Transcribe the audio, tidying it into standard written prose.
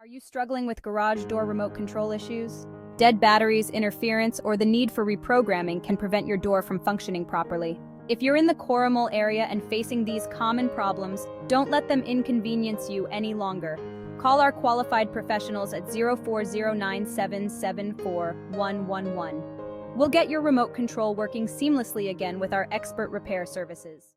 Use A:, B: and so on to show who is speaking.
A: Are you struggling with garage door remote control issues? Dead batteries, interference, or the need for reprogramming can prevent your door from functioning properly. If you're in the Corrimal area and facing these common problems, don't let them inconvenience you any longer. Call our qualified professionals at 0409774111. We'll get your remote control working seamlessly again with our expert repair services.